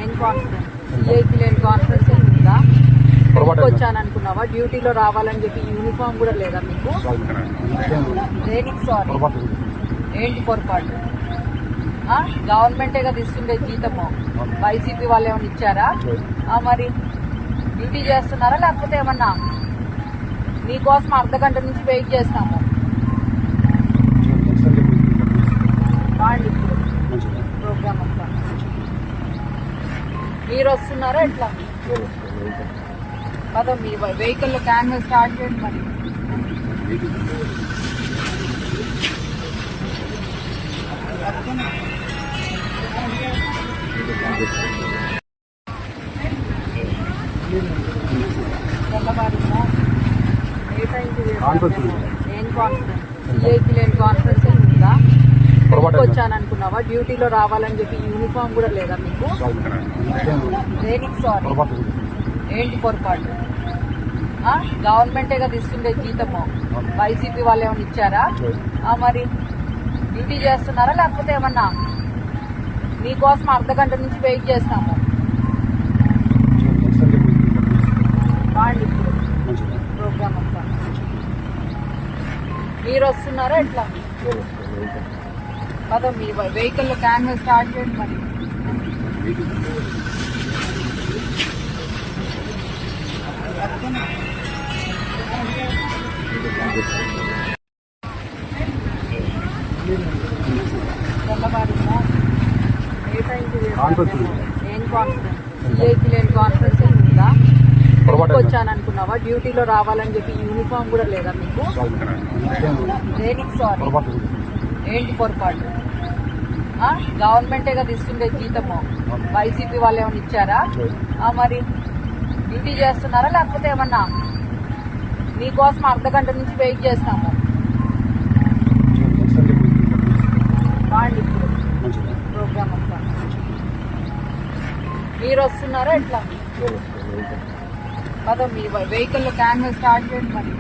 ఏం కాన్ఫిడెన్స్ సిఐకి లేని కాన్ఫిడెన్స్ ఉందా? వచ్చాను అనుకున్నావా? డ్యూటీలో రావాలని చెప్పి యూనిఫామ్ కూడా లేదా మీకు? దేనికి సారీ? ఏంటి పొరపాటు? గవర్నమెంటే కదా ఇస్తుండే జీతము, వైసీపీ వాళ్ళు ఏమైనా ఇచ్చారా? మరి డ్యూటీ చేస్తున్నారా లేకపోతే ఏమన్నా? నీకోసం అర్ధగంట నుంచి వెయిట్ చేస్తాము. బాగుంది ఇప్పుడు ప్రోగ్రామ్ అంతా. మీరు వస్తున్నారా ఎట్లా? కదా మీ వెహికల్ క్యాన్వస్ స్టార్ట్ చేయండి మరి. తెల్లవారుందా? ఏ టైంకి? ఏం కాన్ఫిడెన్స్? సిఐకి లేని కాన్ఫిడెన్స్ ఉందా? వచ్చాను అనుకున్నావా? డ్యూటీలో రావాలని చెప్పి యూనిఫామ్ కూడా లేదా మీకు? దేనికి సారీ? ఏంటి పొరపాటు? గవర్నమెంటే కదా ఇస్తుండే జీతము, వైసీపీ వాళ్ళు ఏమైనా ఇచ్చారా? మరి డ్యూటీ చేస్తున్నారా లేకపోతే ఏమన్నా? నీకోసం అర్ధగంట నుంచి వెయిట్ చేస్తాము. బాగుంది ఇప్పుడు ప్రోగ్రామ్ అంతా. మీరు వస్తున్నారా ఎట్లా? కదా మీ వెహికల్ క్యాన్వస్ స్టార్ట్ చేయండి మరి. తెల్లవారుందా? ఏ టైంకి? ఏం కాన్ఫిడెన్స్? సిఐకి లేని కాన్ఫిడెన్స్ ఉందా? వచ్చాను అనుకున్నావా? డ్యూటీలో రావాలని చెప్పి యూనిఫామ్ కూడా లేదా మీకు? దేనికి సారీ? ఏంటి పొరపాటు? గవర్నమెంటే కదా ఇస్తుండే జీతము, వైసీపీ వాళ్ళు ఏమైనా ఇచ్చారా? మరి డ్యూటీ చేస్తున్నారా లేకపోతే ఏమన్నా? నీకోసం అర్ధగంట నుంచి వెయిట్ చేస్తాము. బాగుంది ఇప్పుడు ప్రోగ్రామ్ అంతా. మీరు వస్తున్నారా ఎట్లా? కదా మీ వెహికల్ క్యాన్వస్ స్టార్ట్ చేయండి మరి.